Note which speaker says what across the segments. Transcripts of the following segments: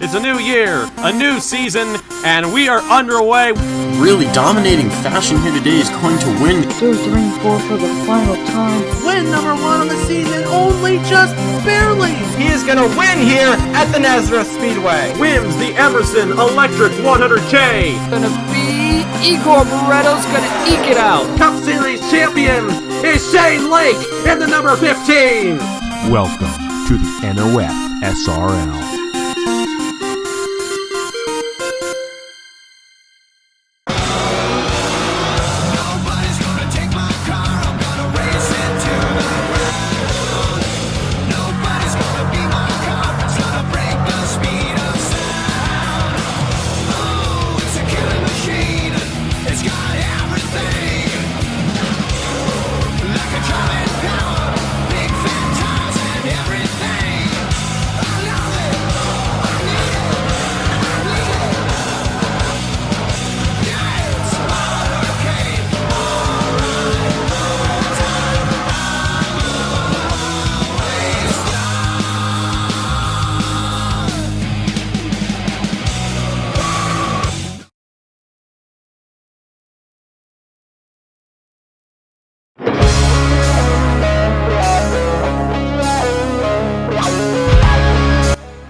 Speaker 1: It's a new year, a new season, and we are underway.
Speaker 2: Really dominating fashion here today is going to win.
Speaker 3: 2, 3, 4 for the final time.
Speaker 4: Win number 1 on the season, only just barely.
Speaker 5: He is going to win here at the Nazareth Speedway.
Speaker 1: Wins the Emerson Electric 100K.
Speaker 6: Gonna be Igor Barretto's gonna eke it out.
Speaker 1: Cup Series champion is Shane Lake in the number 15.
Speaker 7: Welcome to the NOFSRL.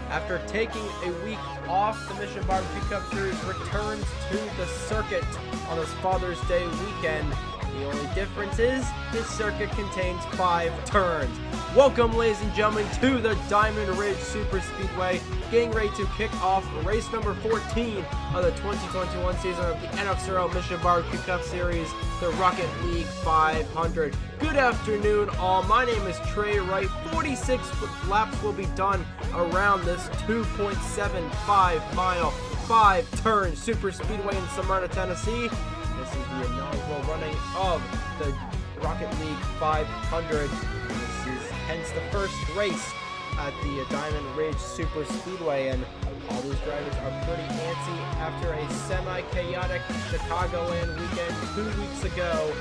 Speaker 5: After taking a week off, the Mission Barbecue Cup Series returns to the circuit on this Father's Day weekend. The only difference is this circuit contains 5 turns. Welcome, ladies and gentlemen, to the Diamond Ridge Super Speedway, getting ready to kick off race number 14 of the 2021 season of the NOFSRL Mission Barbecue Cup Series, the Rocket League 500. Good afternoon, all. My name is Trey Wright. 46 laps will be done around this 2.75 mile, 5-turn super speedway in Smyrna, Tennessee. This is the inaugural running of the Rocket League 500. This is hence the first race at the Diamond Ridge Super Speedway, and all these drivers are pretty antsy after a semi-chaotic Chicagoland weekend 2 weeks ago.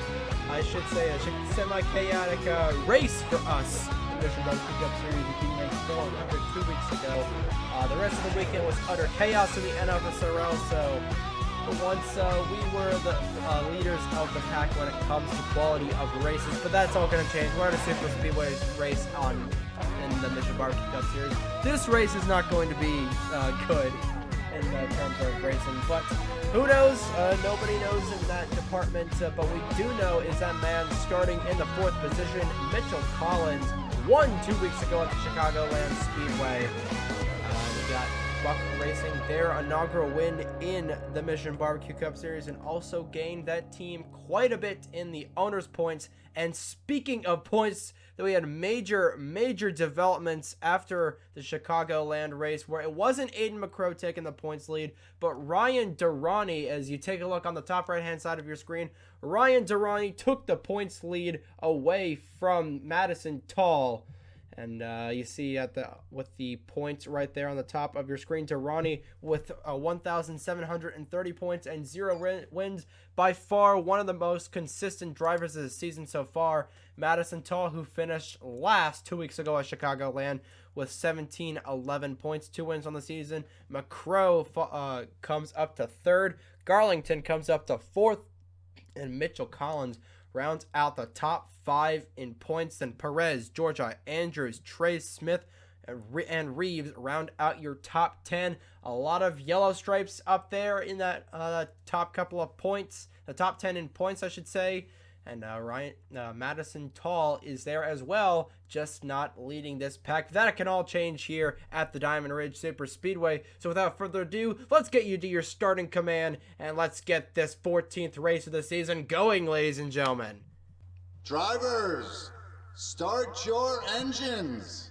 Speaker 5: I should say a semi-chaotic race for us in the Mission Barbecue Cup Series. We came race 400 2 weeks ago. The rest of the weekend was utter chaos in the NOFSRL, so for once we were the leaders of the pack when it comes to quality of races, but that's all going to change. We're at a Super Speedway race in the Mission Barbecue Cup Series. This race is not going to be good in terms of racing, but who knows? Nobody knows in that department, but we do know is that man starting in the 4th position, Mitchell Collins, won 2 weeks ago at the Chicagoland Speedway. We got Buck Racing their inaugural win in the Mission Barbecue Cup Series, and also gained that team quite a bit in the owner's points. And speaking of points, that we had major developments after the Chicagoland race, where it wasn't Aiden McCrow taking the points lead, but Ryan Durrani. As you take a look on the top right hand side of your screen, Ryan Durrani took the points lead away from Madison Tall. And you see with the points right there on the top of your screen, Durrani with 1,730 points and 0 wins. By far one of the most consistent drivers of the season so far. Madison Tall, who finished last 2 weeks ago at Chicagoland with 1,711 points, 2 wins on the season. McCrow comes up to 3rd. Garlington comes up to 4th. And Mitchell Collins rounds out the top 5 in points. Then Perez, Georgia, Andrews, Trey Smith, and Reeves round out your top 10. A lot of yellow stripes up there in that top couple of points. The top 10 in points, I should say. And Madison Tall is there as well, just not leading this pack. That can all change here at the Diamond Ridge Super Speedway. So without further ado, let's get you to your starting command, and let's get this 14th race of the season going, ladies and gentlemen.
Speaker 8: Drivers, start your engines.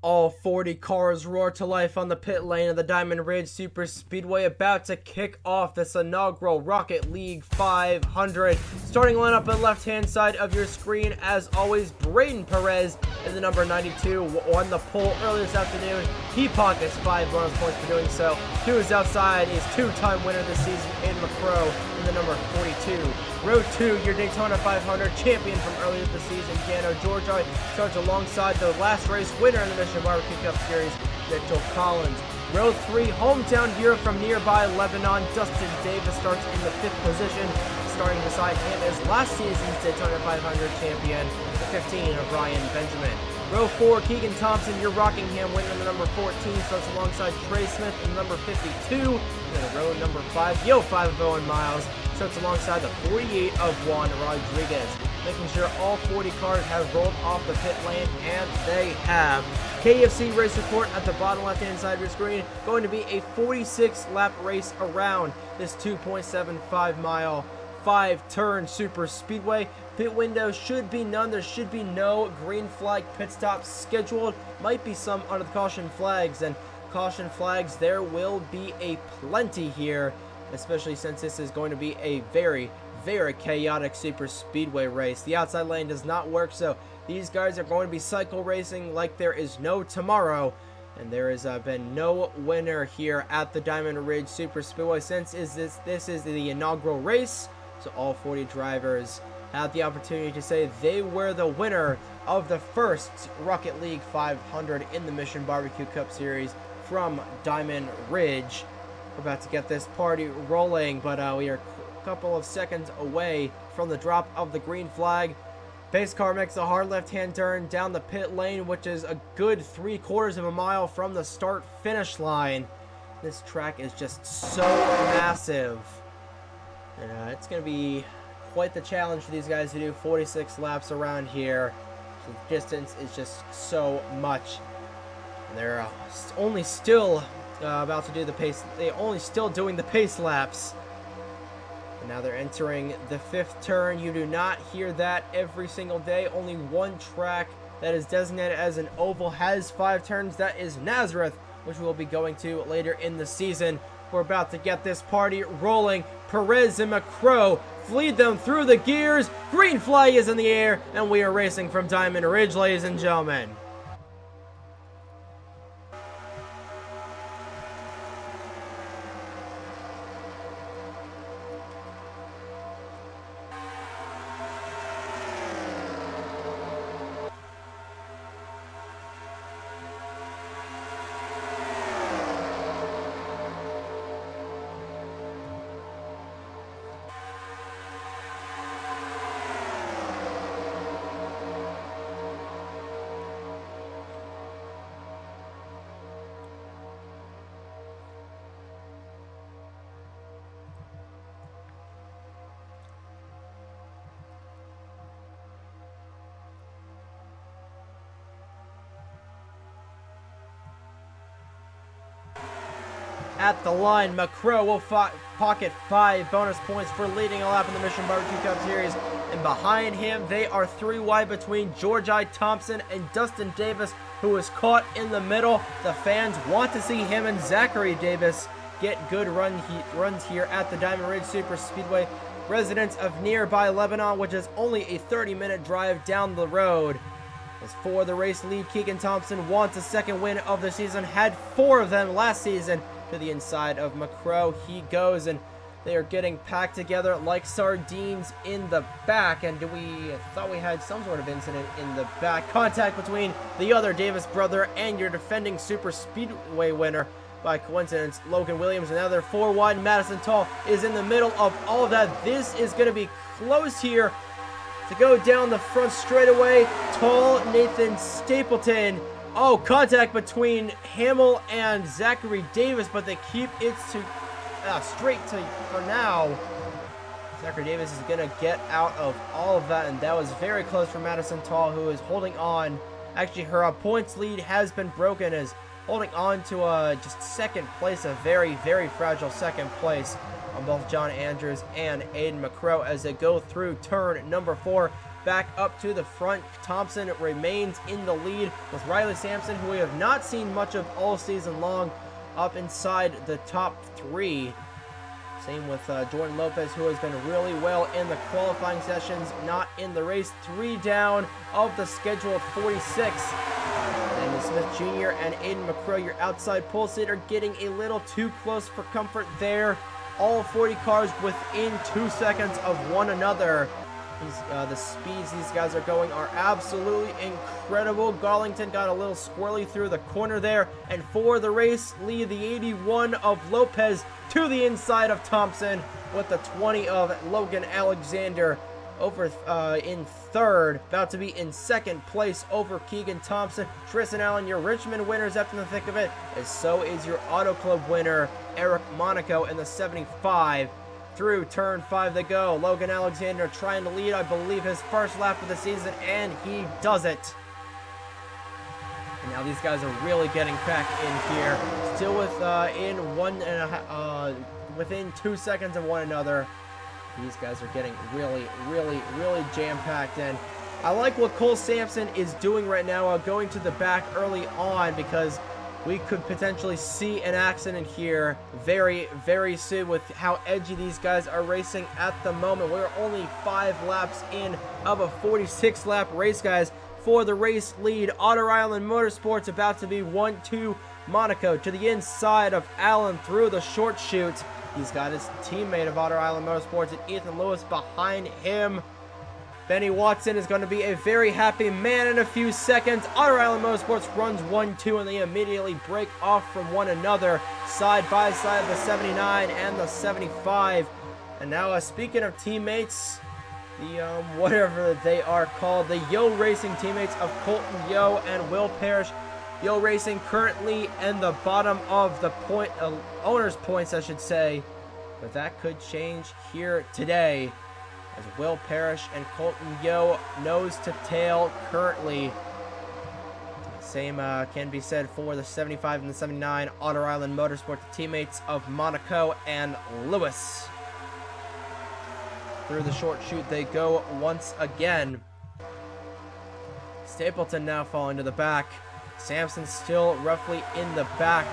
Speaker 5: All 40 cars roar to life on the pit lane of the Diamond Ridge Super Speedway, about to kick off this inaugural Rocket League 500. Starting lineup on the left-hand side of your screen, as always, Braden Perez in the number 92, won the pole earlier this afternoon. He pockets 5 bonus points for doing so. To his outside is 2-time winner this season, Aiden McCrow in the number 42. Row 2, your Daytona 500 champion from earlier this season, Gano Georgia, starts alongside the last race winner in the Mission Barbecue Cup Series, Mitchell Collins. Row 3, hometown hero from nearby Lebanon, Dustin Davis starts in the 5th position. Starting beside him is last season's Daytona 500 champion, the 15 of Ryan Benjamin. Row 4, Keegan Thompson, your Rockingham winner, the number 14, starts alongside Trey Smith in the number 52. And row number 5, Yo 5 of Owen Miles, starts alongside the 48 of Juan Rodriguez. Making sure all 40 cars have rolled off the pit lane, and they have. KFC race report at the bottom left-hand side of your screen. Going to be a 46-lap race around this 2.75 mile 5-turn super speedway. Pit window should be none. There should be no green flag pit stops scheduled. Might be some under the caution flags, and caution flags there will be a plenty here, especially since this is going to be a very chaotic super speedway race. The outside lane does not work, so these guys are going to be cycle racing like there is no tomorrow. And there has been no winner here at the Diamond Ridge Super Speedway since this is the inaugural race. So all 40 drivers had the opportunity to say they were the winner of the first Rocket League 500 in the Mission Barbecue Cup Series from Diamond Ridge. We're about to get this party rolling, but we are a couple of seconds away from the drop of the green flag. Pace car makes a hard left-hand turn down the pit lane, which is a good 3/4 of a mile from the start-finish line. This track is just so massive. And it's going to be quite the challenge for these guys to do 46 laps around here. The distance is just so much. And they're only still about to do the pace. They're only still doing the pace laps. And now they're entering the 5th turn. You do not hear that every single day. Only one track that is designated as an oval has 5 turns. That is Nazareth, which we'll be going to later in the season. We're about to get this party rolling. Perez and McCrow lead them through the gears. Green flag is in the air, and we are racing from Diamond Ridge, ladies and gentlemen. At the line, McCrow will pocket 5 bonus points for leading a lap in the Mission Barbecue Cup Series. And behind him, they are 3 wide between George I. Thompson and Dustin Davis, who is caught in the middle. The fans want to see him and Zachary Davis get good runs here at the Diamond Ridge Super Speedway. Residents of nearby Lebanon, which is only a 30-minute drive down the road. As for the race lead, Keegan Thompson wants a 2nd win of the season, had 4 of them last season. To the inside of McCrow he goes, and they are getting packed together like sardines in the back. And we thought we had some sort of incident in the back. Contact between the other Davis brother and your defending Super Speedway winner. By coincidence, Logan Williams, another 4 wide. Madison Tall is in the middle of all of that. This is going to be close here to go down the front straightaway. Tall, Nathan Stapleton. Oh, contact between Hamill and Zachary Davis, but they keep it to straight to for now. Zachary Davis is going to get out of all of that, and that was very close for Madison Tall, who is holding on. Actually, her points lead has been broken, as holding on to just 2nd place, a very fragile 2nd place on both John Andrews and Aiden McCrow as they go through turn number 4. Back up to the front, Thompson remains in the lead with Riley Sampson, who we have not seen much of all season long, up inside the top 3. Same with Jordan Lopez, who has been really well in the qualifying sessions, not in the race. 3 down of the scheduled 46. And Smith Jr. and Aiden McCrow, your outside pole seat, are getting a little too close for comfort there. All 40 cars within 2 seconds of one another. The speeds these guys are going are absolutely incredible. Garlington got a little squirrely through the corner there, and for the race lead, the 81 of Lopez to the inside of Thompson, with the 20 of Logan Alexander over in third, about to be in second place over Keegan Thompson. Tristan Allen, your Richmond winners after the thick of it, and so is your Auto Club winner, Eric Monaco, in the 75. Through turn 5 they go. Logan Alexander trying to lead, I believe, his first lap of the season, and he does it. And now these guys are really getting back in here, still within 2 seconds of one another. These guys are getting really jam-packed in. I like what Cole Sampson is doing right now, going to the back early on, because we could potentially see an accident here very soon with how edgy these guys are racing at the moment. We're only 5 laps in of a 46-lap race, guys. For the race lead, Otter Island Motorsports about to be 1-2 Monaco to the inside of Allen through the short chute. He's got his teammate of Otter Island Motorsports and Ethan Lewis behind him. Benny Watson is going to be a very happy man in a few seconds. Otter Island Motorsports runs 1-2, and they immediately break off from one another, side by side, the 79 and the 75. And now, speaking of teammates, the whatever they are called, the Yo Racing teammates of Colton Yo and Will Parrish. Yo Racing currently in the bottom of the owners' points, I should say, but that could change here today, as Will Parrish and Colton Yo nose to tail currently. Same can be said for the 75 and the 79 Otter Island Motorsport, the teammates of Monaco and Lewis. Through the short chute they go once again. Stapleton now falling to the back. Sampson still roughly in the back.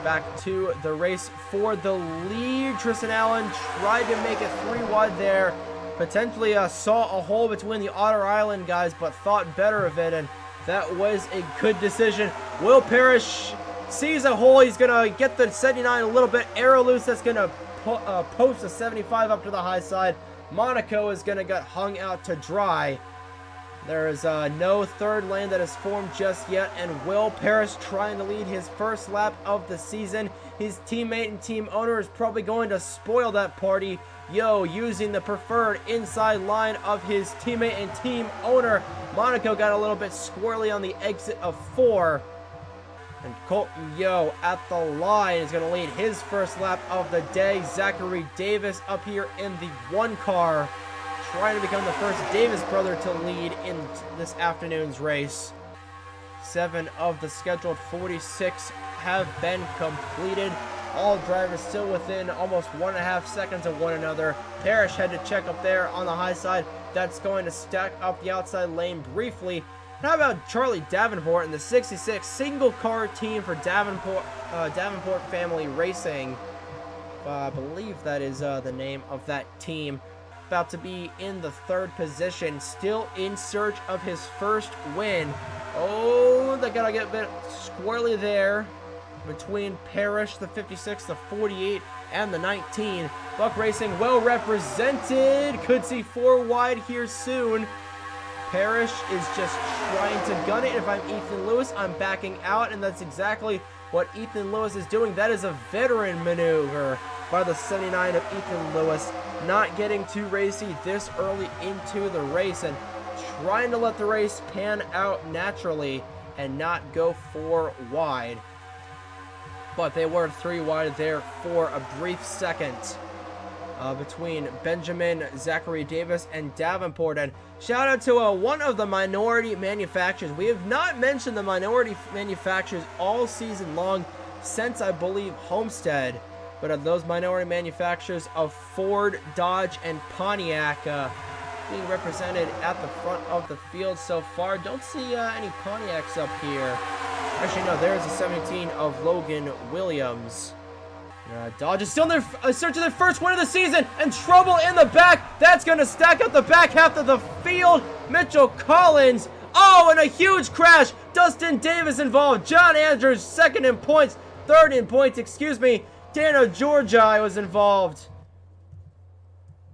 Speaker 5: Back to the race for the lead. Tristan Allen tried to make it 3 wide there. Potentially saw a hole between the Otter Island guys, but thought better of it, and that was a good decision. Will Parrish sees a hole. He's going to get the 79 a little bit arrow loose. That's going to post a 75 up to the high side. Monaco is going to get hung out to dry. There is no third lane that is formed just yet, and Will Parrish trying to lead his first lap of the season. His teammate and team owner is probably going to spoil that party. Yo using the preferred inside line of his teammate and team owner. Monaco got a little bit squirrely on the exit of 4. And Colton Yo at the line is going to lead his first lap of the day. Zachary Davis up here in the 1 car, trying to become the first Davis brother to lead in this afternoon's race. 7 of the scheduled 46 have been completed. All drivers still within almost 1.5 seconds of one another. Parrish had to check up there on the high side. That's going to stack up the outside lane briefly. How about Charlie Davenport and the 66 single car team for Davenport Family Racing? I believe that is the name of that team. About to be in the 3rd position, still in search of his first win. Oh, they gotta get a bit squirrely there between Parrish, the 56, the 48, and the 19. Buck Racing well represented. Could see 4 wide here soon. Parrish is just trying to gun it. If I'm Ethan Lewis, I'm backing out, and that's exactly what Ethan Lewis is doing. That is a veteran maneuver by the 79 of Ethan Lewis, not getting too racy this early into the race and trying to let the race pan out naturally and not go 4 wide. But they were 3 wide there for a brief second between Benjamin, Zachary Davis, and Davenport. And shout out to one of the minority manufacturers. We have not mentioned the minority manufacturers all season long since, I believe, Homestead. But of those minority manufacturers of Ford, Dodge, and Pontiac being represented at the front of the field so far. Don't see any Pontiacs up here. Actually, no, there's a 17 of Logan Williams. Dodge is still in their search of their first win of the season, and trouble in the back. That's going to stack up the back half of the field. Mitchell Collins. Oh, and a huge crash. Dustin Davis involved. John Andrews, 2nd in points. 3rd in points, excuse me. Dano Georgi was involved.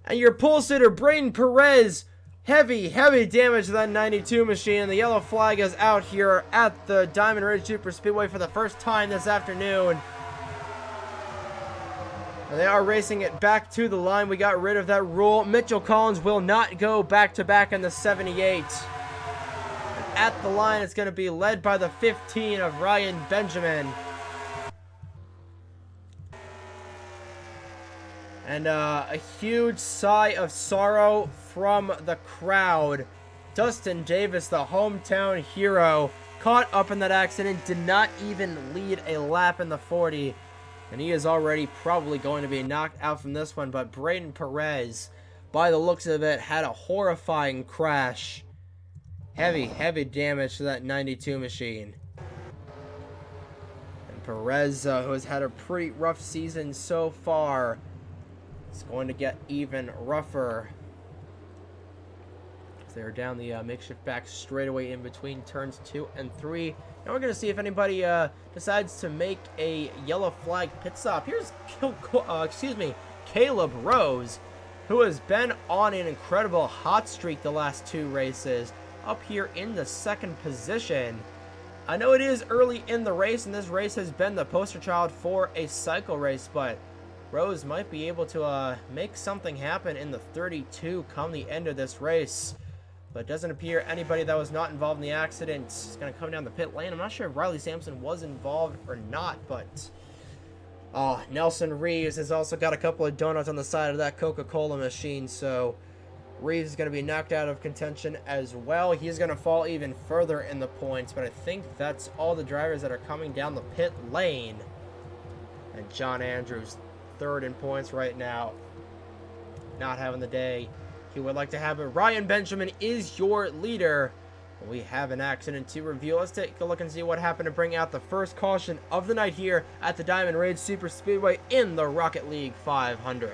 Speaker 5: And your pole sitter, Braden Perez, heavy damage to that 92 machine. The yellow flag is out here at the Diamond Ridge Super Speedway for the first time this afternoon. And they are racing it back to the line. We got rid of that rule. Mitchell Collins will not go back-to-back in the 78. And at the line, it's going to be led by the 15 of Ryan Benjamin. And a huge sigh of sorrow from the crowd. Dustin Davis, the hometown hero, caught up in that accident, did not even lead a lap in the 40. And he is already probably going to be knocked out from this one. But Braden Perez, by the looks of it, had a horrifying crash. Heavy damage to that 92 machine. And Perez, who has had a pretty rough season so far, it's going to get even rougher. They're down the makeshift back straightaway in between turns 2 and 3. Now we're going to see if anybody decides to make a yellow flag pit stop. Here's Caleb Rose, who has been on an incredible hot streak the last 2 races, up here in the 2nd position. I know it is early in the race, and this race has been the poster child for a cycle race, but Rose might be able to make something happen in the 32 come the end of this race. But it doesn't appear anybody that was not involved in the accident is going to come down the pit lane. I'm not sure if Riley Sampson was involved or not, but Nelson Reeves has also got a couple of donuts on the side of that Coca-Cola machine, so Reeves is going to be knocked out of contention as well. He's going to fall even further in the points, but I think that's all the drivers that are coming down the pit lane. And John Andrews, 3rd in points right now, not having the day he would like to have it. Ryan Benjamin is your leader. We have an accident to review. Let's take a look and see what happened to bring out the first caution of the night here at the Diamond Ridge Super Speedway in the Rocket League 500.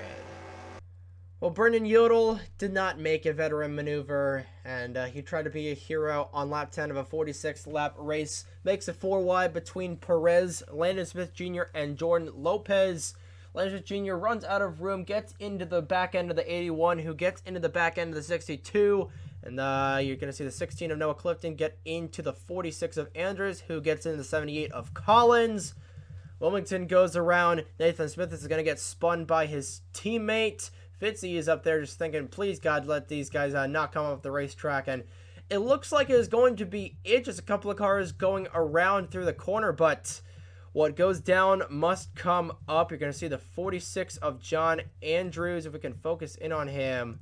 Speaker 5: Well, Brendan Yodel did not make a veteran maneuver, and he tried to be a hero on lap 10 of a 46th lap race. Makes it 4 wide between Perez, Landon Smith Jr., and Jordan Lopez. Landon Smith Jr. runs out of room, gets into the back end of the 81, who gets into the back end of the 62. And you're going to see the 16 of Noah Clifton get into the 46 of Andrews, who gets into the 78 of Collins. Wilmington goes around. Nathan Smith is going to get spun by his teammate. Fitzy is up there just thinking, please, God, let these guys not come off the racetrack. And it looks like it is going to be just a couple of cars going around through the corner, but what goes down must come up. You're going to see the 46 of John Andrews, if we can focus in on him.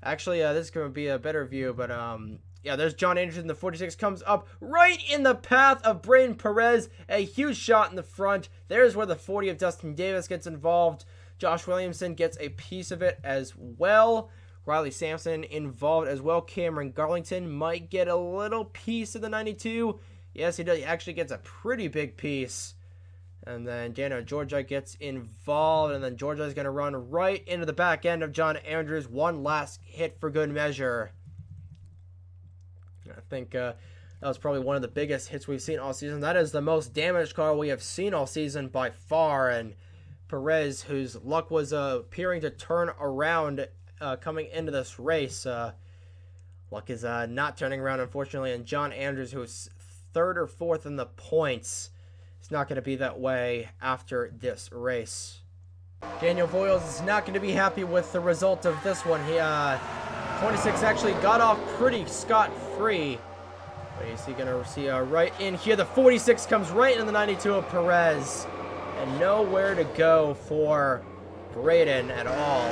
Speaker 5: Actually, this is going to be a better view, but yeah, there's John Andrews, and the 46 comes up right in the path of Braden Perez. A huge shot in the front. There's where the 40 of Dustin Davis gets involved. Josh Williamson gets a piece of it as well. Riley Sampson involved as well. Cameron Garlington might get a little piece of the 92. Yes, he does. He actually gets a pretty big piece. And then Daniel Georgia gets involved, and then Georgia is going to run right into the back end of John Andrews. One last hit for good measure. I think that was probably one of the biggest hits we've seen all season. That is the most damaged car we have seen all season by far. And Perez, whose luck was appearing to turn around coming into this race, luck is not turning around, unfortunately. And John Andrews, who is 3rd or 4th in the points, it's not going to be that way after this race. Daniel Voiles is not going to be happy with the result of this one. He 26 actually got off pretty scot-free. But he's going to see right in here. The 46 comes right into the 92 of Perez. And nowhere to go for Braden at all.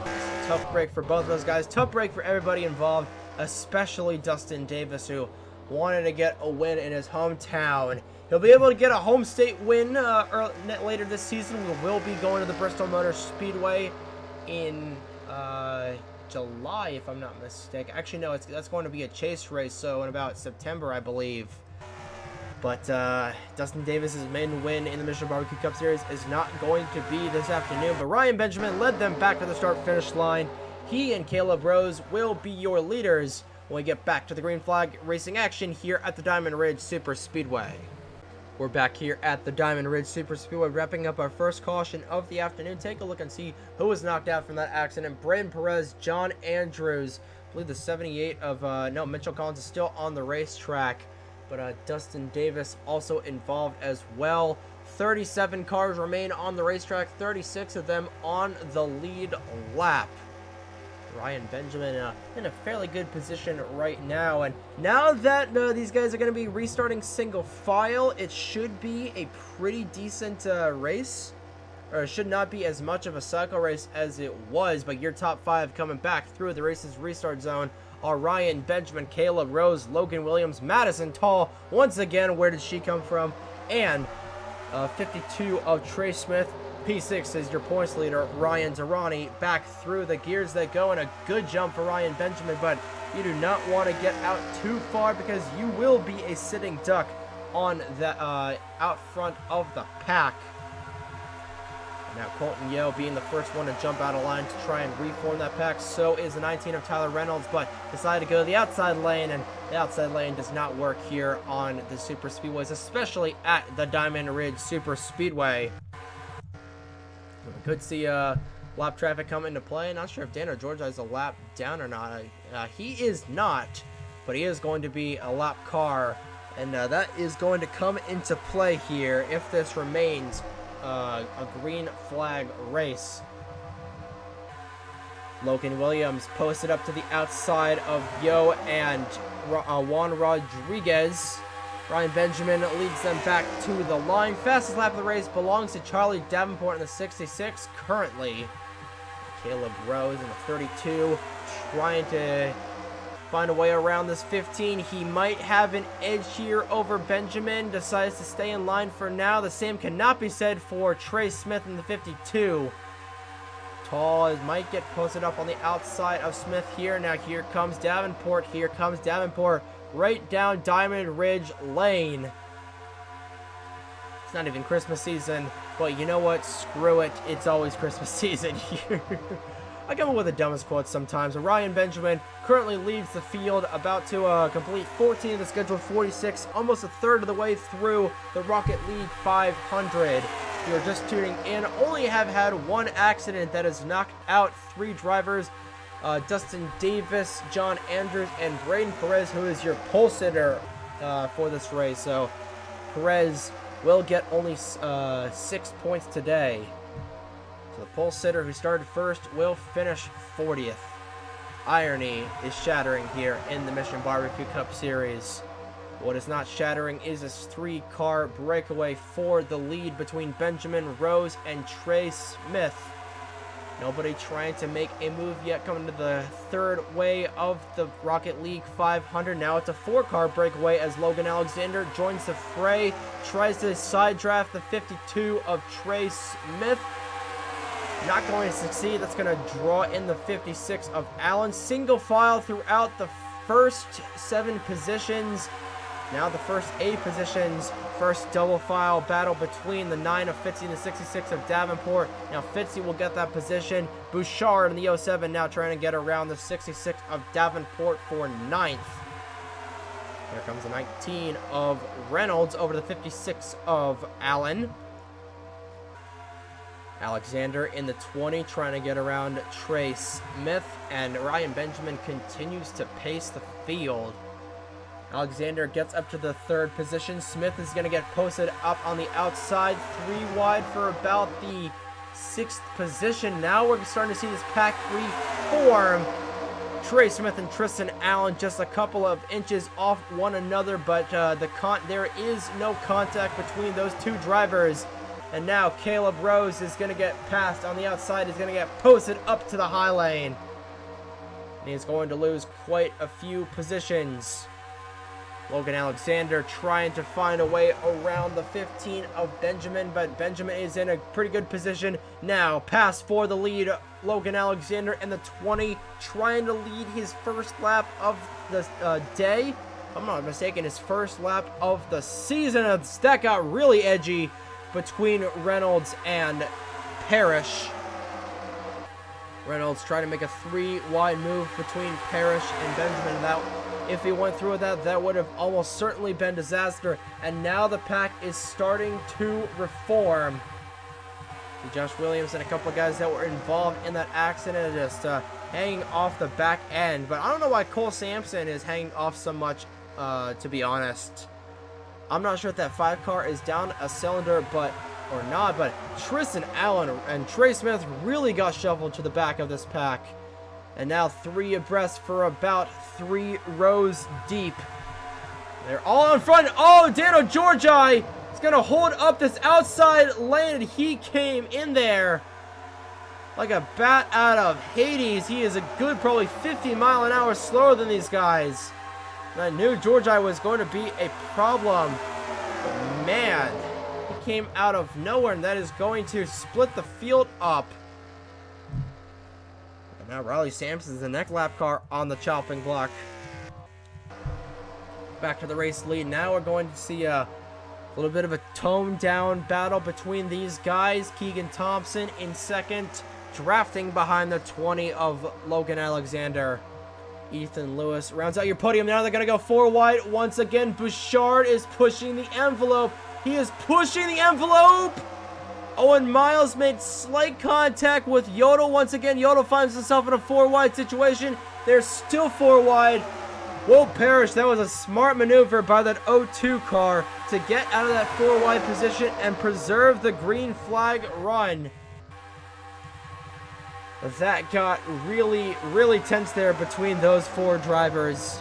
Speaker 5: It's a tough break for both of those guys. Tough break for everybody involved, especially Dustin Davis, who wanted to get a win in his hometown. He'll be able to get a home state win later this season. We will be going to the Bristol Motor Speedway in July, if I'm not mistaken. Actually, no, that's going to be a chase race, so in about September, I believe. But Dustin Davis's main win in the Michelin Barbecue Cup Series is not going to be this afternoon. But Ryan Benjamin led them back to the start-finish line. He and Caleb Rose will be your leaders when we get back to the green flag racing action here at the Diamond Ridge Super Speedway. We're back here at the Diamond Ridge Super Speedway, wrapping up our first caution of the afternoon. Take a look and see who was knocked out from that accident. Braden Perez, John Andrews, I believe the 78 of, no, Mitchell Collins is still on the racetrack, but Dustin Davis also involved as well. 37 cars remain on the racetrack, 36 of them on the lead lap. Ryan Benjamin in a fairly good position right now, and now that these guys are going to be restarting single file, it should be a pretty decent race, or it should not be as much of a cycle race as it was, but your top 5 coming back through the race's restart zone are Ryan Benjamin, Caleb Rose, Logan Williams, Madison Tall, once again, where did she come from, and 52 of Trey Smith. P6 is your points leader, Ryan Durrani, back through the gears they go, and a good jump for Ryan Benjamin, but you do not want to get out too far because you will be a sitting duck on the out front of the pack. Now Colton Yeo being the first one to jump out of line to try and reform that pack. So is the 19 of Tyler Reynolds, but decided to go the outside lane, and the outside lane does not work here on the Super Speedways, especially at the Diamond Ridge Super Speedway. We could see lap traffic come into play. Not sure if Daniel George has a lap down or not. He is not, but he is going to be a lap car, and that is going to come into play here if this remains a green flag race. Logan Williams posted up to the outside of Yo and Juan Rodriguez. Ryan Benjamin leads them back to the line. Fastest lap of the race belongs to Charlie Davenport in the 66 currently. Caleb Rose in the 32 trying to find a way around this 15. He might have an edge here over Benjamin. Decides to stay in line for now. The same cannot be said for Trey Smith in the 52. Tall might get posted up on the outside of Smith here. Now here comes Davenport. Here comes Davenport. Right down Diamond Ridge Lane. It's not even Christmas season, but you know what? Screw it. It's always Christmas season here. I come up with the dumbest quotes sometimes. Ryan Benjamin currently leads the field, about to complete 14 of the scheduled 46, almost a third of the way through the Rocket League 500. If you're just tuning in, only have had one accident that has knocked out 3 drivers. Dustin Davis, John Andrews, and Braden Perez, who is your pole sitter for this race. So Perez will get only 6 points today. So the pole sitter who started first will finish 40th. Irony is shattering here in the Mission Barbecue Cup Series. What is not shattering is this 3-car breakaway for the lead between Benjamin, Rose, and Trey Smith. Nobody trying to make a move yet, coming to the third way of the Rocket League 500. Now it's a 4-car breakaway as Logan Alexander joins the fray. Tries to side draft the 52 of Trey Smith. Not going to succeed. That's going to draw in the 56 of Allen. Single file throughout the first 7 positions. Now the first 8 positions. First double file battle between the 9 of Fitzy and the 66 of Davenport. Now Fitzy will get that position. Bouchard in the 07 now trying to get around the 66 of Davenport for 9th. Here comes the 19 of Reynolds over the 56 of Allen. Alexander in the 20 trying to get around Trey Smith, and Ryan Benjamin continues to pace the field. Alexander gets up to the 3rd position. Smith is going to get posted up on the outside, 3 wide for about the 6th position. Now we're starting to see this pack reform. Trey Smith and Tristan Allen just a couple of inches off one another, but there is no contact between those 2 drivers. And now Caleb Rose is going to get passed on the outside. He's going to get posted up to the high lane. And he's going to lose quite a few positions. Logan Alexander trying to find a way around the 15 of Benjamin, but Benjamin is in a pretty good position now. Pass for the lead. Logan Alexander in the 20 trying to lead his first lap of the day. If I'm not mistaken, his first lap of the season. That got really edgy between Reynolds and Parrish. Reynolds trying to make a 3 wide move between Parrish and Benjamin. That If he went through with that, that would have almost certainly been disaster. And now the pack is starting to reform. See Josh Williams and a couple of guys that were involved in that accident just hanging off the back end. But I don't know why Cole Sampson is hanging off so much, to be honest. I'm not sure if that 5 car is down a cylinder, or not, but Tristan Allen and Trey Smith really got shuffled to the back of this pack. And now 3 abreast for about 3 rows deep. They're all in front. Oh, Dano Georgi is going to hold up this outside lane, and he came in there like a bat out of Hades. He is a good probably 50 mile an hour slower than these guys. And I knew Georgi was going to be a problem. But man, he came out of nowhere, and that is going to split the field up. And now Riley Sampson's the next lap car on the chopping block. Back to the race lead. Now we're going to see a little bit of a toned down battle between these guys. Keegan Thompson in second, drafting behind the 20 of Logan Alexander. Ethan Lewis rounds out your podium. Now they're going to go 4 wide once again. Bouchard is pushing the envelope. He is pushing the envelope. Owen Miles made slight contact with Yodel once again. Yodel finds himself in a 4 wide situation. They're still 4 wide. Will Parrish, that was a smart maneuver by that 0-2 car to get out of that 4 wide position and preserve the green flag run. That got really, really tense there between those 4 drivers.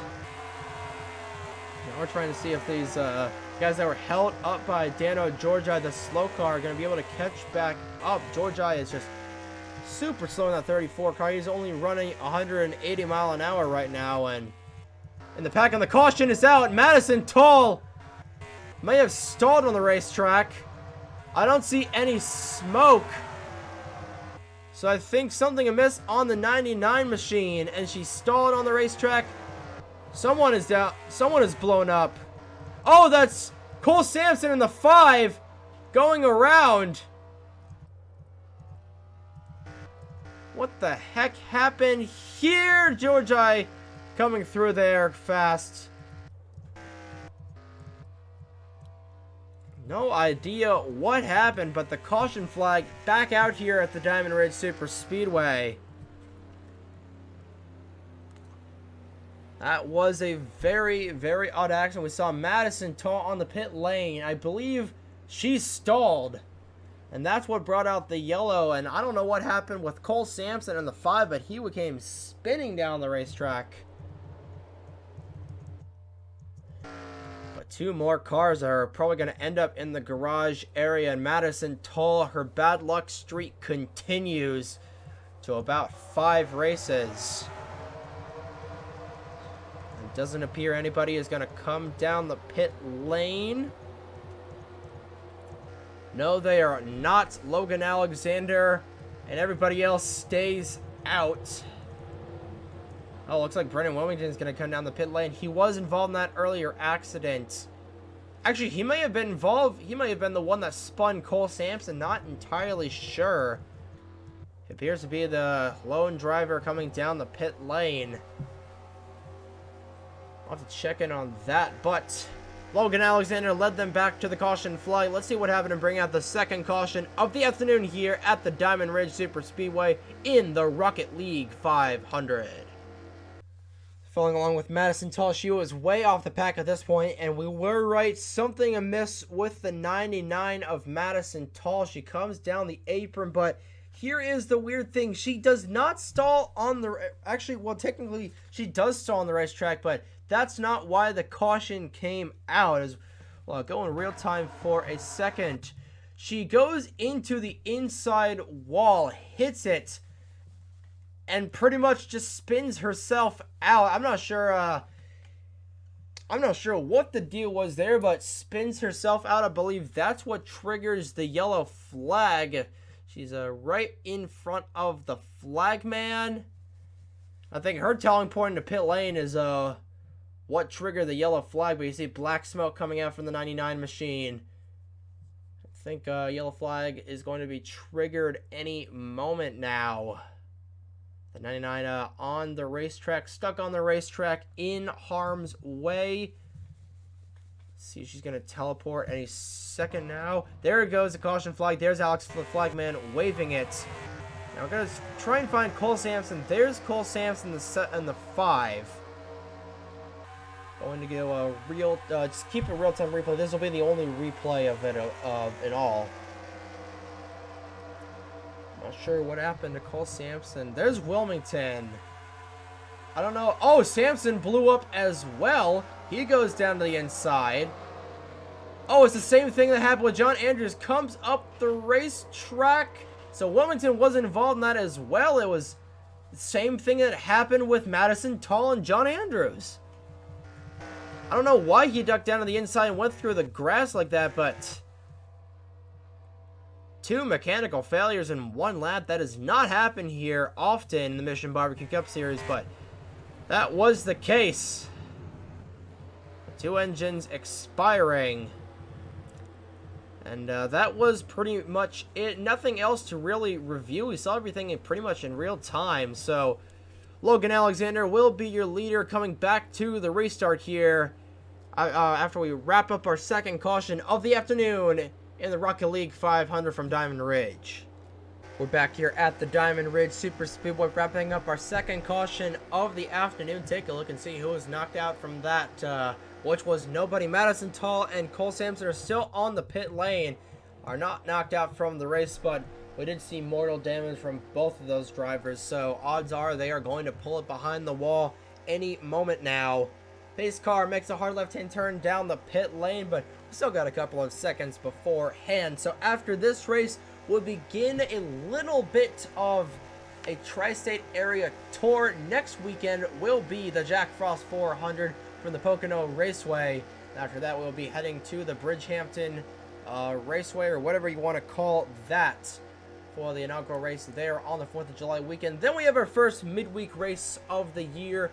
Speaker 5: Now we're trying to see if these guys that were held up by Dano Georgi, the slow car, are going to be able to catch back up. Georgi is just super slow in that 34 car. He's only running 180 mile an hour right now, and the pack on the caution is out. Madison Toll may have stalled on the racetrack. I don't see any smoke. So I think something amiss on the 99 machine, and she stalled on the racetrack. Someone is down. Someone is blown up. Oh, that's Cole Sampson in the 5 going around. What the heck happened here? Georgi coming through there fast. No idea what happened, but the caution flag back out here at the Diamond Ridge Super Speedway. That was a very, very odd accident. We saw Madison Toll on the pit lane. I believe she stalled, and that's what brought out the yellow. And I don't know what happened with Cole Sampson in the 5, but he came spinning down the racetrack. 2 more cars are probably going to end up in the garage area, and Madison Toll, her bad luck streak continues to about 5 races. It doesn't appear anybody is going to come down the pit lane. No, they are not. Logan Alexander and everybody else stays out. Oh, looks like Brendan Wilmington is going to come down the pit lane. He was involved in that earlier accident. Actually, he may have been involved. He may have been the one that spun Cole Sampson. Not entirely sure. He appears to be the lone driver coming down the pit lane. I'll have to check in on that. But Logan Alexander led them back to the caution flag. Let's see what happened and bring out the second caution of the afternoon here at the Diamond Ridge Super Speedway in the Rocket League 500. Following along with Madison Toll, she was way off the pack at this point, and we were right. Something amiss with the 99 of Madison Toll. She comes down the apron, but here is the weird thing. She does not stall on the... Actually, well, technically, she does stall on the racetrack, but that's not why the caution came out. As well, I'll go in real time for a second. She goes into the inside wall, hits it, and pretty much just spins herself out. I'm not sure what the deal was there, but spins herself out. I believe that's what triggers the yellow flag. She's right in front of the flagman. I think her telling point in the pit lane is what triggered the yellow flag, but you see black smoke coming out from the 99 machine. I think yellow flag is going to be triggered any moment now. The 99 on the racetrack, stuck on the racetrack in harm's way. See if she's going to teleport any second now. There it goes, the caution flag. There's Alex the Flagman waving it. Now we're going to try and find Cole Sampson. There's Cole Sampson in the 5. Going to go a real, just keep a real-time replay. This will be the only replay of it all. Not sure what happened to Cole Sampson. There's Wilmington. I don't know. Oh, Sampson blew up as well. He goes down to the inside. Oh, it's the same thing that happened with John Andrews. Comes up the racetrack. So Wilmington was involved in that as well. It was the same thing that happened with Madison Tall and John Andrews. I don't know why he ducked down to the inside and went through the grass like that, but 2 mechanical failures in 1 lap. That does not happen here often in the Mission Barbecue Cup Series, but that was the case. 2 engines expiring. And that was pretty much it. Nothing else to really review. We saw everything pretty much in real time. So Logan Alexander will be your leader coming back to the restart here after we wrap up our second caution of the afternoon in the Rocket League 500 from Diamond Ridge. We're back here at the Diamond Ridge Super Speedway, wrapping up our second caution of the afternoon. Take a look and see who was knocked out from that, which was nobody. Madison Tall and Cole Sampson are still on the pit lane, are not knocked out from the race, but we did see mortal damage from both of those drivers, so odds are they are going to pull it behind the wall any moment now. Pace car makes a hard left-hand turn down the pit lane, but we still got a couple of seconds beforehand. So after this race, we'll begin a little bit of a tri-state area tour. Next weekend will be the Jack Frost 400 from the Pocono Raceway. After that, we'll be heading to the Bridgehampton Raceway, or whatever you want to call that, for the inaugural race there on the 4th of July weekend. Then we have our first midweek race of the year,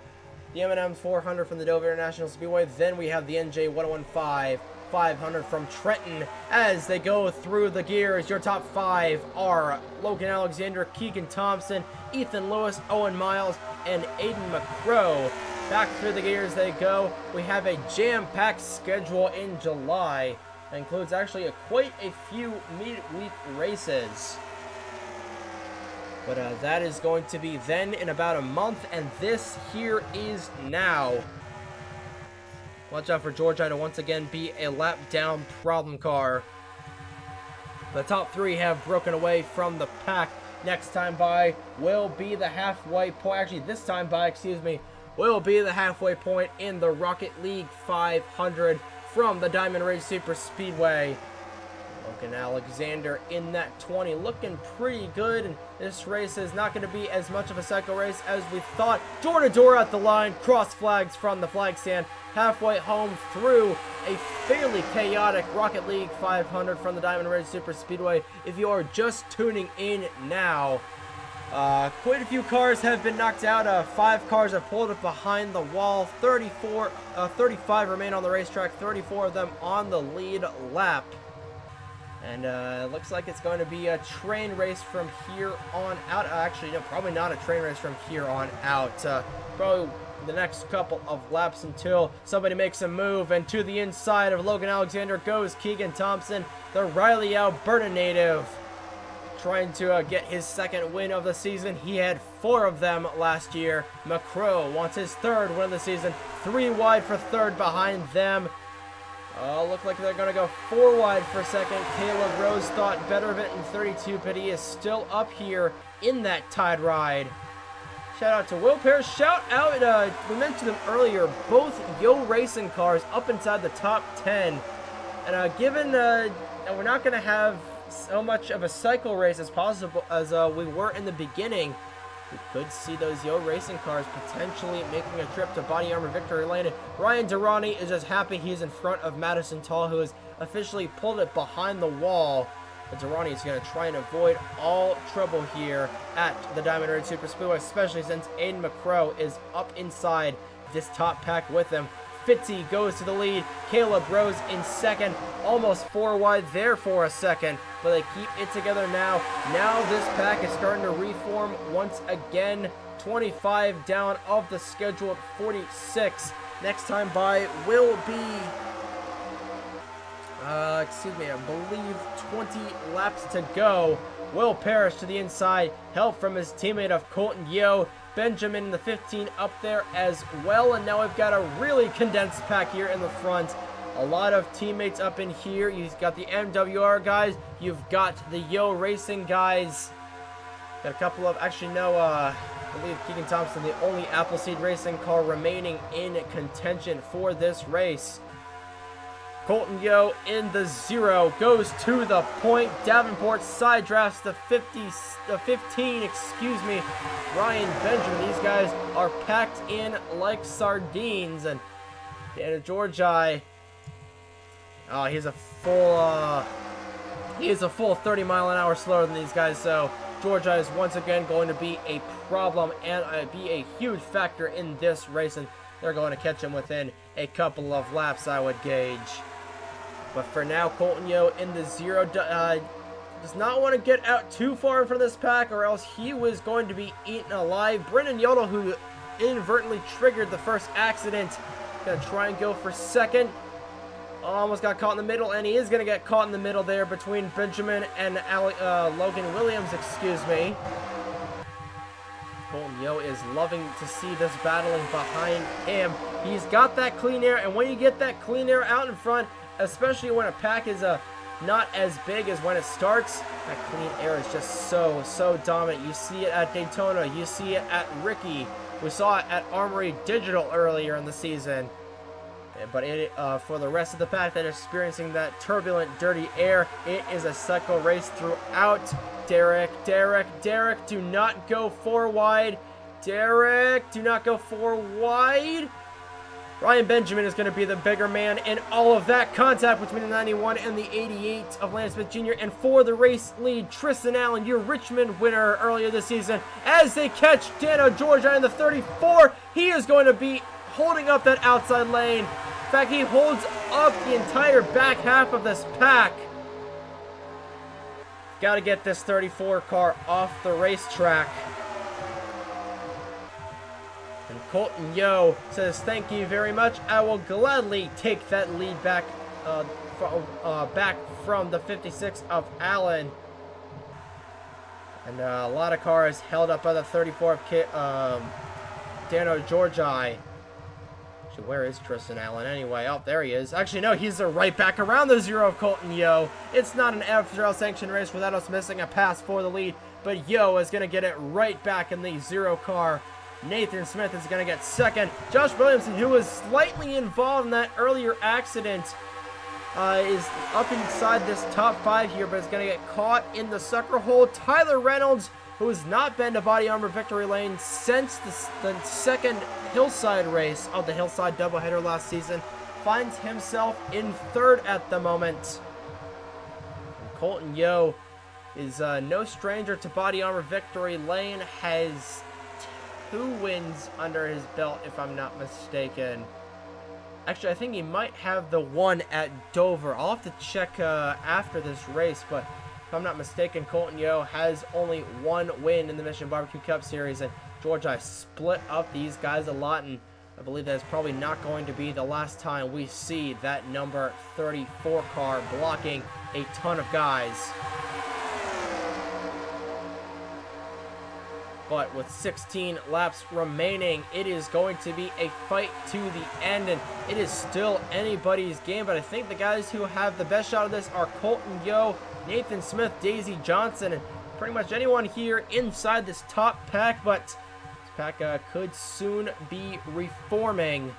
Speaker 5: the M&M's 400 from the Dover International Speedway. Then we have the NJ 1015 500 from Trenton as they go through the gears. Your top 5 are Logan Alexander, Keegan Thompson, Ethan Lewis, Owen Miles, and Aiden McCrow. Back through the gears they go. We have a jam-packed schedule in July. That includes actually quite a few midweek races. But that is going to be then in about a month, and this here is now. Watch out for Georgia to once again be a lap down problem car. The top 3 have broken away from the pack. Next time by will be the halfway point. Actually, this time by, will be the halfway point in the Rocket League 500 from the Diamond Ridge Super Speedway. Logan Alexander in that 20, looking pretty good. And this race is not going to be as much of a cycle race as we thought. Door to door at the line, cross flags from the flag stand, halfway home through a fairly chaotic Rocket League 500 from the Diamond Ridge Super Speedway. If you are just tuning in now, quite a few cars have been knocked out. 5 cars have pulled it behind the wall. 35 remain on the racetrack, 34 of them on the lead lap. And it looks like it's going to be a train race from here on out. Actually, no, probably not a train race from here on out. Probably the next couple of laps until somebody makes a move. And to the inside of Logan Alexander goes Keegan Thompson, the Riley, Alberta native, trying to get his second win of the season. He had 4 of them last year. McCrow wants his 3rd win of the season. 3 wide for 3rd behind them. Look like they're going to go 4 wide for 2nd. Caleb Rose thought better of it in 32, but he is still up here in that tide ride. Shout out to Will Parrish. Shout out, we mentioned them earlier, both Yo Racing cars up inside the top 10. And given that we're not going to have so much of a cycle race as possible as we were in the beginning, we could see those Yo Racing cars potentially making a trip to Body Armor Victory Lane. Ryan Durrani is just happy he's in front of Madison Tall, who has officially pulled it behind the wall. But Durrani is going to try and avoid all trouble here at the Diamond Ridge Super Speedway, especially since Aiden McCrow is up inside this top pack with him. Fitzy goes to the lead. Caleb Rose in second, almost 4 wide there for a second, but they keep it together now. Now this pack is starting to reform once again. 25 down of the scheduled 46. Next time by will be, I believe 20 laps to go. Will Parrish to the inside, help from his teammate of Colton Yeo. Benjamin in the 15 up there as well, and now we've got a really condensed pack here in the front. A lot of teammates up in here. You've got the MWR guys, you've got the Yo Racing guys. Got a couple of, actually no, I believe Keegan Thompson, the only Appleseed Racing car remaining in contention for this race. Colton Yeo in the 0 goes to the point. Davenport side drafts the 15, Ryan Benjamin. These guys are packed in like sardines. And Dana Georgi, he's a full 30 mile an hour slower than these guys. So Georgia is once again going to be a problem and be a huge factor in this race, and they're going to catch him within a couple of laps, I would gauge. But for now, Colton Yeo in the 0 does not want to get out too far in front of this pack, or else he was going to be eaten alive. Brendan Yodel, who inadvertently triggered the first accident, going to try and go for second. Almost got caught in the middle, and he is going to get caught in the middle there between Benjamin and Logan Williams, Colton Yeo is loving to see this battling behind him. He's got that clean air, and when you get that clean air out in front, especially when a pack is not as big as when it starts, that clean air is just so dominant. You see it at Daytona, you see it at Ricky, we saw it at Armory Digital earlier in the season. But for the rest of the pack that are experiencing that turbulent, dirty air, it is a cycle race throughout. Derek, do not go 4 wide. Derek, do not go 4 wide. Ryan Benjamin is going to be the bigger man in all of that contact between the 91 and the 88 of Lance Smith Jr. And for the race lead, Tristan Allen, your Richmond winner earlier this season, as they catch Dano Georgia in the 34. He is going to be holding up that outside lane. In fact, he holds up the entire back half of this pack. Got to get this 34 car off the racetrack. And Colton Yeo says, "Thank you very much. I will gladly take that lead back from the 56 of Allen." And a lot of cars held up by the 34 of Dano Georgi. Actually, where is Tristan Allen anyway? Oh, there he is. Actually, no, he's right back around the 0 of Colton Yeo. It's not an NOFSRL sanctioned race without us missing a pass for the lead, but Yeo is going to get it right back in the 0 car. Nathan Smith is going to get second. Josh Williamson, who was slightly involved in that earlier accident, is up inside this top 5 here, but is going to get caught in the sucker hole. Tyler Reynolds, who has not been to Body Armor Victory Lane since the second Hillside race of the Hillside doubleheader last season, finds himself in 3rd at the moment. And Colton Yeo is no stranger to Body Armor Victory Lane, has 2 wins under his belt, if I'm not mistaken. Actually, I think he might have the one at Dover. I'll have to check after this race, but if I'm not mistaken, Colton Yeo has only 1 win in the Mission Barbecue Cup Series, and Georgia split up these guys a lot, and I believe that is probably not going to be the last time we see that number 34 car blocking a ton of guys. But with 16 laps remaining, it is going to be a fight to the end, and it is still anybody's game. But I think the guys who have the best shot of this are Colton Yeo, Nathan Smith, Daisy Johnson, and pretty much anyone here inside this top pack. But this pack could soon be reforming.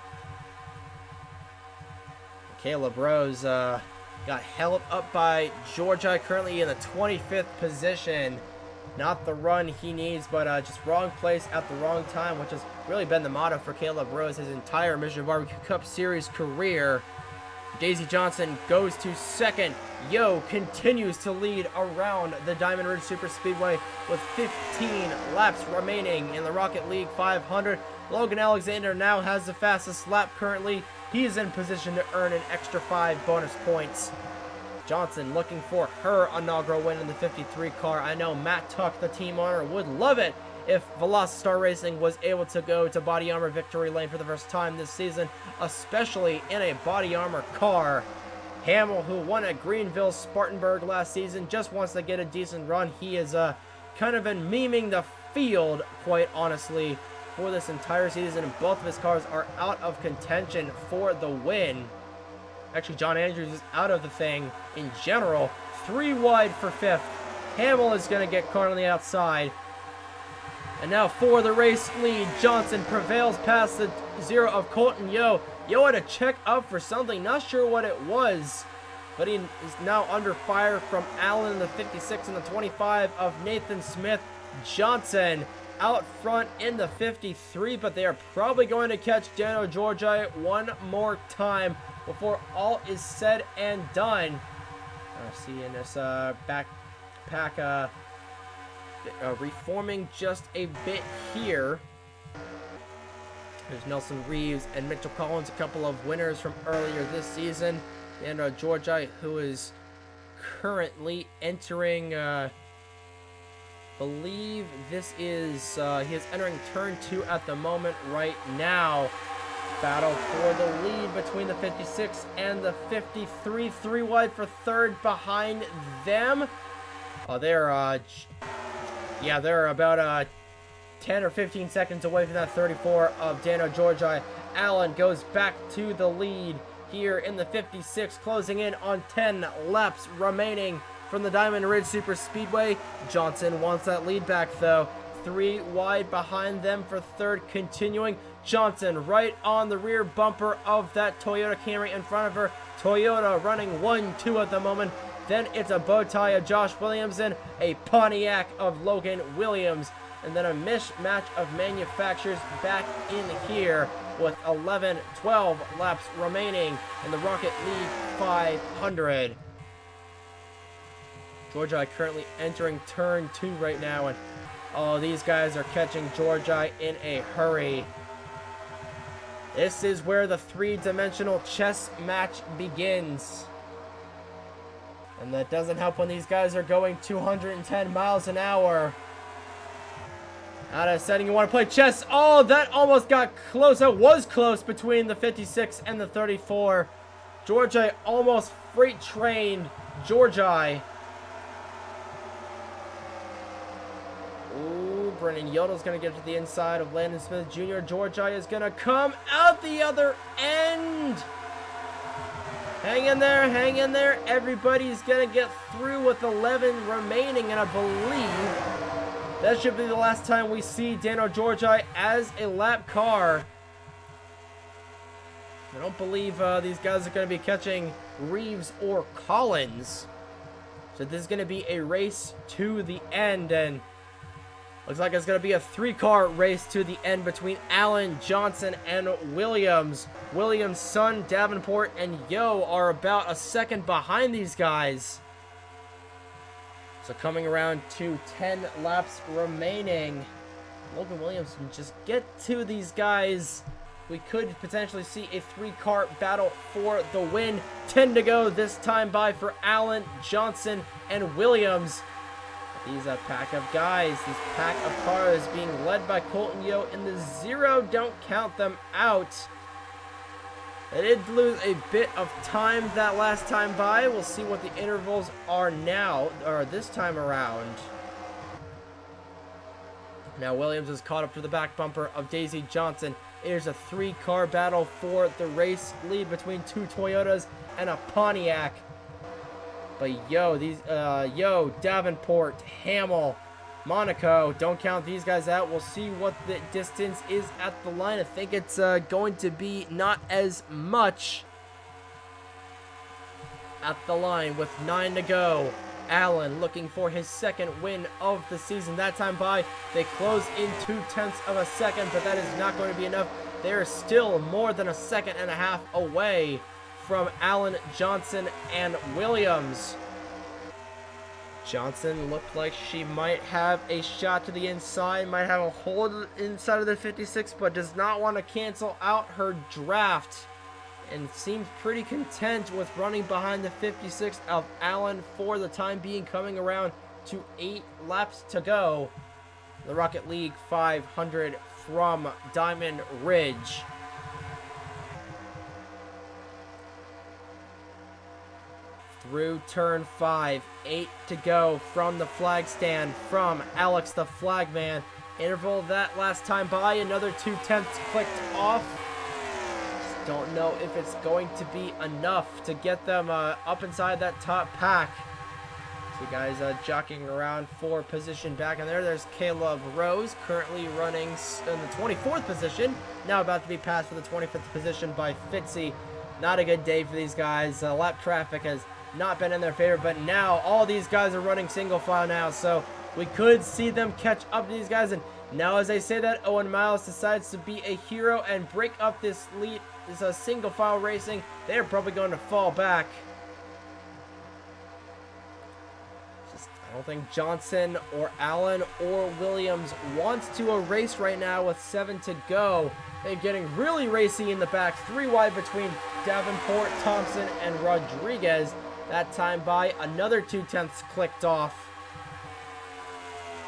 Speaker 5: Caleb Rose got held up by Georgia, currently in the 25th position. Not the run he needs, but just wrong place at the wrong time, which has really been the motto for Caleb Rose his entire Mission Barbecue Cup Series career. Daisy Johnson goes to 2nd. Yeo continues to lead around the Diamond Ridge Super Speedway with 15 laps remaining in the Rocket League 500. Logan Alexander now has the fastest lap currently he is in position to earn an extra 5 bonus points. Johnson looking for her inaugural win in the 53 car. I know Matt Tuck, the team owner, would love it if Velocity Racing was able to go to body armor victory lane for the first time this season, especially in a body armor car. Hamill, who won at Greenville Spartanburg last season, just wants to get a decent run. He is kind of been memeing the field, quite honestly, for this entire season, and both of his cars are out of contention for the win. Actually, John Andrews is out of the thing in general. 3 wide for 5th. Hamill is going to get caught on the outside. And now for the race lead, Johnson prevails past the 0 of Colton Yo. Yo had to check up for something, not sure what it was. But he is now under fire from Allen in the 56 and the 25 of Nathan Smith. Johnson out front in the 53, but they are probably going to catch Dano Georgi one more time before all is said and done. See in this backpack reforming just a bit here. There's Nelson Reeves and Mitchell Collins, a couple of winners from earlier this season. And Georgi, who is currently entering, believe this is, he is entering turn 2 at the moment right now. Battle for the lead between the 56 and the 53. 3 wide for 3rd behind them. They're about 10 or 15 seconds away from that 34 of Dano Georgi. Allen goes back to the lead here in the 56, closing in on 10 laps remaining from the Diamond Ridge Super Speedway. Johnson wants that lead back though. 3 wide behind them for 3rd, continuing. Johnson right on the rear bumper of that Toyota Camry in front of her. Toyota running 1-2 at the moment. Then it's a bow tie of Josh Williamson, a Pontiac of Logan Williams, and then a mismatch of manufacturers back in here with 11-12 laps remaining in the Rocket League 500. Georgi currently entering turn 2 right now, and oh, these guys are catching Georgi in a hurry. This is where the 3-dimensional chess match begins. And that doesn't help when these guys are going 210 miles an hour. Out of setting, you want to play chess. Oh, that almost got close. That was close between the 56 and the 34. Georgi almost freight trained Georgi. Ooh, Brennan Yodel's going to get to the inside of Landon Smith Jr. Georgi is going to come out the other end. Hang in there, hang in there. Everybody's going to get through with 11 remaining, and I believe that should be the last time we see Dano Georgi as a lap car. I don't believe these guys are going to be catching Reeves or Collins. So this is going to be a race to the end, and looks like it's going to be a 3-car race to the end between Allen, Johnson, and Williams. Williams' son, Davenport, and Yo are about a second behind these guys. So coming around to 10 laps remaining. Logan Williams can just get to these guys. We could potentially see a 3-car battle for the win. 10 to go this time by for Allen, Johnson, and Williams. These pack of guys, this pack of cars being led by Colton Yo in the 0. Don't count them out. They did lose a bit of time that last time by. We'll see what the intervals are now, or this time around. Now Williams is caught up to the back bumper of Daisy Johnson. There's a 3-car battle for the race lead between 2 Toyotas and a Pontiac. But Yo, Davenport, Hamill, Monaco, don't count these guys out. We'll see what the distance is at the line. I think it's going to be not as much at the line with 9 to go. Allen looking for his 2nd win of the season. That time by, they close in 0.2 of a second, but that is not going to be enough. They're still more than a second and a half away from Allen, Johnson, and Williams. Johnson looked like she might have a shot to the inside, might have a hold inside of the 56, but does not want to cancel out her draft and seems pretty content with running behind the 56 of Allen for the time being, coming around to 8 laps to go. The Rocket League 500 from Diamond Ridge. Through turn 5, 8 to go from the flag stand from Alex the Flagman. Interval that last time by, another 2/10 clicked off. Just don't know if it's going to be enough to get them up inside that top pack. So guys jockeying around for position back in there. There's Caleb Rose, currently running in the 24th position. Now about to be passed for the 25th position by Fitzy. Not a good day for these guys. Lap traffic has not been in their favor, but now all these guys are running single file now, so we could see them catch up to these guys. And now as I say that, Owen Miles decides to be a hero and break up this lead. This is single file racing. They're probably going to fall back. I don't think Johnson or Allen or Williams wants to race right now with 7 to go. They're getting really racy in the back. 3 wide between Davenport, Thompson, and Rodriguez. That time by, another 2/10 clicked off.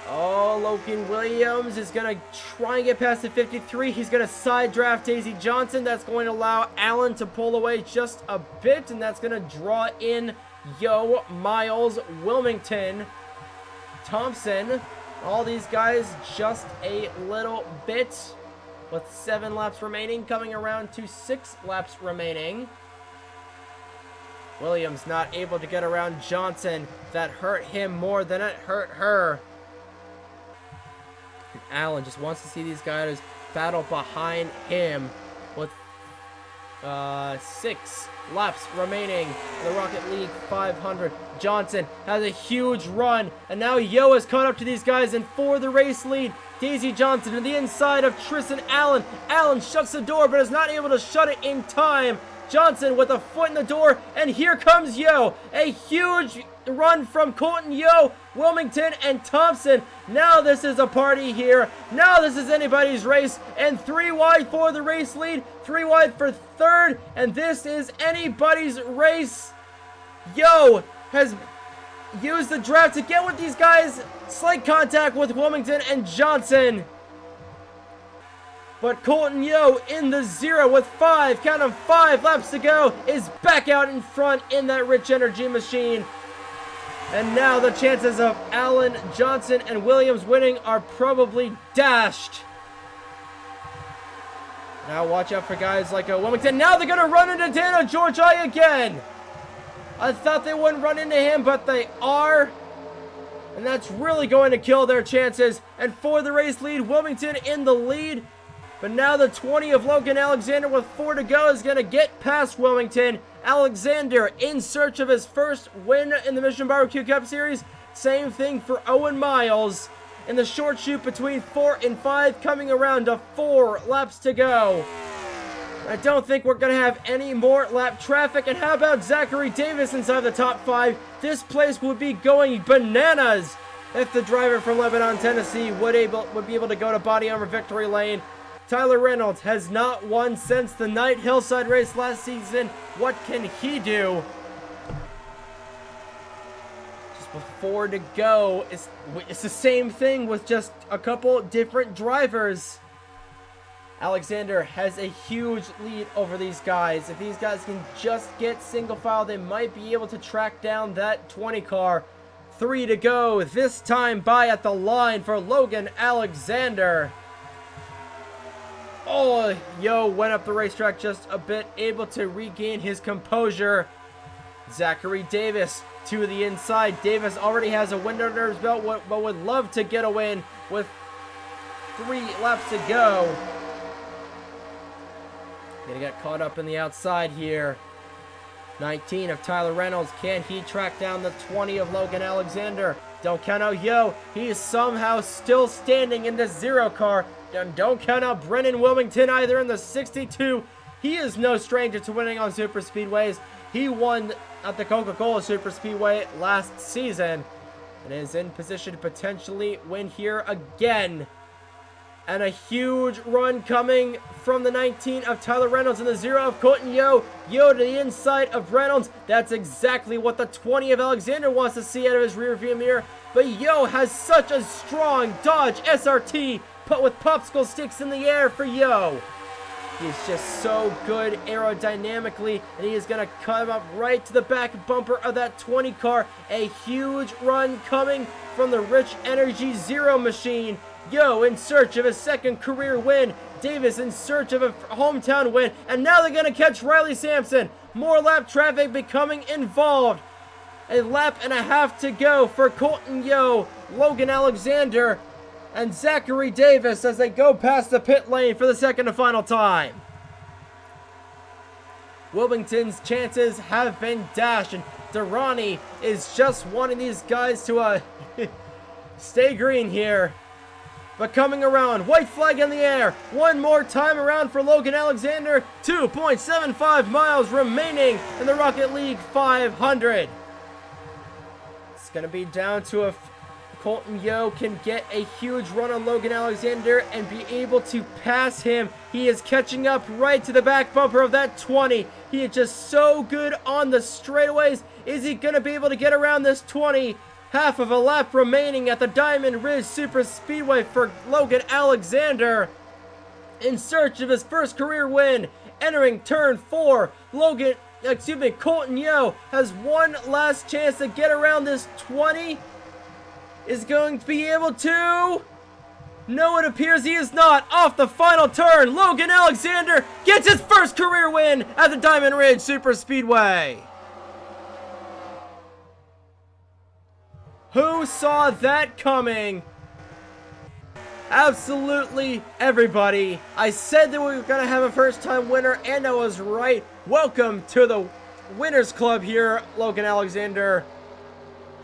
Speaker 5: Oh, Logan Williams is going to try and get past the 53. He's going to side draft Daisy Johnson. That's going to allow Allen to pull away just a bit, and that's going to draw in Miles, Wilmington, Thompson. All these guys just a little bit, with 7 laps remaining, coming around to 6 laps remaining. Williams not able to get around Johnson. That hurt him more than it hurt her. And Allen just wants to see these guys battle behind him with 6 laps remaining. The Rocket League 500. Johnson has a huge run, and now Yo has caught up to these guys, and for the race lead, Daisy Johnson to the inside of Tristan Allen. Allen shuts the door, but is not able to shut it in time. Johnson with a foot in the door, and here comes Yo. A huge run from Colton Yo, Wilmington, and Thompson. Now this is a party here. Now this is anybody's race, and 3 wide for the race lead, 3 wide for third, and this is anybody's race. Yo has used the draft to get with these guys. Slight contact with Wilmington and Johnson. But Colton Yo in the 0 with 5 laps to go is back out in front in that Rich Energy machine. And now the chances of Allen, Johnson, and Williams winning are probably dashed. Now watch out for guys like Wilmington. Now they're going to run into Dana Georgi again. I thought they wouldn't run into him, but they are. And that's really going to kill their chances. And for the race lead, Wilmington in the lead. But now the 20 of Logan Alexander with 4 to go is going to get past Wilmington. Alexander in search of his first win in the Mission Barbecue Cup Series. Same thing for Owen Miles in the short shoot between 4 and 5, coming around to 4 laps to go. I don't think we're going to have any more lap traffic. And how about Zachary Davis inside the top 5? This place would be going bananas if the driver from Lebanon, Tennessee would be able to go to body armor victory lane. Tyler Reynolds has not won since the Night Hillside race last season. What can he do? Just before to go. It's the same thing with just a couple different drivers. Alexander has a huge lead over these guys. If these guys can just get single file, they might be able to track down that 20 car. 3 to go. This time by at the line for Logan Alexander. Oh, Yo went up the racetrack just a bit, able to regain his composure. Zachary Davis to the inside. Davis already has a win under his belt, but would love to get a win with 3 laps to go. Gonna get caught up in the outside here. 19 of Tyler Reynolds. Can he track down the 20 of Logan Alexander? Don't count out Yo. He is somehow still standing in the 0 car. And don't count out Brennan Wilmington either in the 62. He is no stranger to winning on super speedways. He won at the Coca-Cola Super Speedway last season and is in position to potentially win here again. And a huge run coming from the 19 of Tyler Reynolds and the 0 of Colton Yo. Yo to the inside of Reynolds. That's exactly what the 20 of Alexander wants to see out of his rear view mirror. But Yo has such a strong Dodge SRT put with popsicle sticks in the air for Yo. He's just so good aerodynamically, and he is going to come up right to the back bumper of that 20 car. A huge run coming from the Rich Energy Zero machine. Yo in search of a second career win. Davis in search of a hometown win. And now they're going to catch Riley Sampson. More lap traffic becoming involved. A lap and a half to go for Colton Yo, Logan Alexander, and Zachary Davis as they go past the pit lane for the second and final time. Wilmington's chances have been dashed, and Durrani is just wanting these guys to stay green here. But coming around, white flag in the air, one more time around for Logan Alexander. 2.75 miles remaining in the Rocket League 500. It's going to be down to if Colton Yo can get a huge run on Logan Alexander and be able to pass him. He is catching up right to the back bumper of that 20. He is just so good on the straightaways. Is he going to be able to get around this 20? Half of a lap remaining at the Diamond Ridge Super Speedway for Logan Alexander. In search of his first career win, entering turn 4, Colton Yo has one last chance to get around this 20. Is going to be able to? No, it appears he is not. Off the final turn, Logan Alexander gets his first career win at the Diamond Ridge Super Speedway. Who saw that coming? Absolutely everybody. I said that we were going to have a first-time winner, and I was right. Welcome to the Winners Club here, Logan Alexander.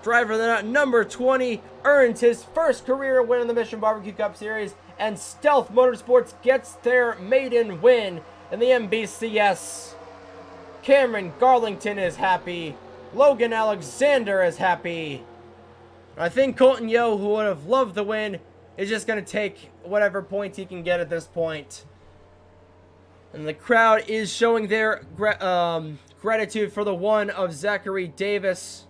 Speaker 5: Driver that number 20 earns his first career win in the Mission Barbecue Cup Series, and Stealth Motorsports gets their maiden win in the MBCS. Cameron Garlington is happy. Logan Alexander is happy. I think Colton Yo, who would have loved the win, is just going to take whatever points he can get at this point. And the crowd is showing their gratitude for the one of Zachary Davis,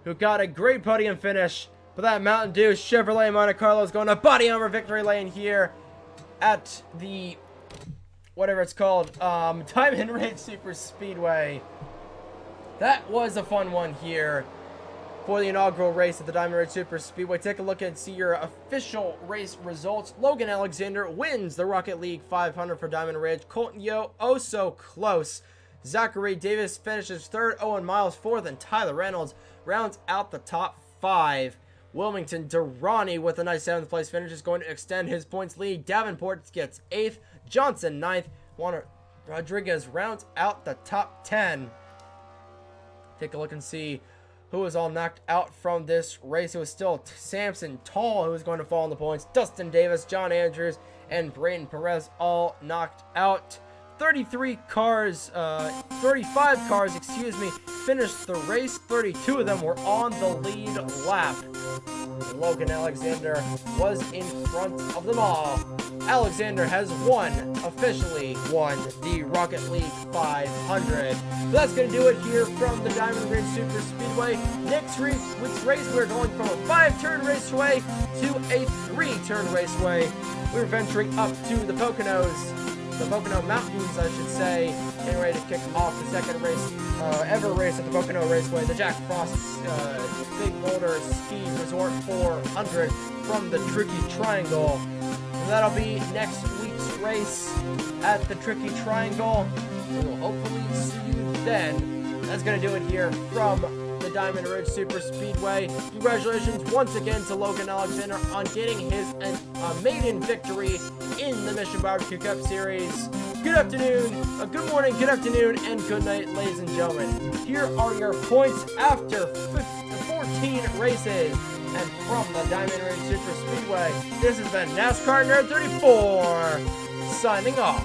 Speaker 5: who got a great podium finish. But that Mountain Dew Chevrolet Monte Carlo is going to body armor victory lane here at the, whatever it's called, Diamond Ridge Super Speedway. That was a fun one here for the inaugural race at the Diamond Ridge Super Speedway. Take a look and see your official race results. Logan Alexander wins the Rocket League 500 for Diamond Ridge. Colton Yo, oh so close. Zachary Davis finishes third. Owen Miles fourth, and Tyler Reynolds rounds out the top 5. Wilmington Durrani with a nice 7th place finish is going to extend his points lead. Davenport gets 8th. Johnson 9th. Juan Rodriguez rounds out the top 10. Take a look and see who was all knocked out from this race. It was still Samson Tall who was going to fall in the points. Dustin Davis, John Andrews, and Brayden Perez all knocked out. 35 cars, finished the race. 32 of them were on the lead lap. Logan Alexander was in front of them all. Alexander has officially won the Rocket League 500. So that's going to do it here from the Diamond Ridge Super Speedway. Next week's race, we're going from a 5-turn raceway to a 3-turn raceway. We're venturing up to the Poconos. The Pocono Mountains, I should say, getting ready to kick off the second race, ever race at the Pocono Raceway, the Jack Frost Big Boulder Ski Resort 400 from the Tricky Triangle. And that'll be next week's race at the Tricky Triangle. We will hopefully see you then. That's going to do it here from the Diamond Ridge Super Speedway. Congratulations once again to Logan Alexander on getting his maiden victory in the Mission Barbecue Cup Series. Good afternoon, good morning, good afternoon, and good night, ladies and gentlemen. Here are your points after 14 races. And from the Diamond Ridge Super Speedway, this has been NASCAR Nerd 34, signing off.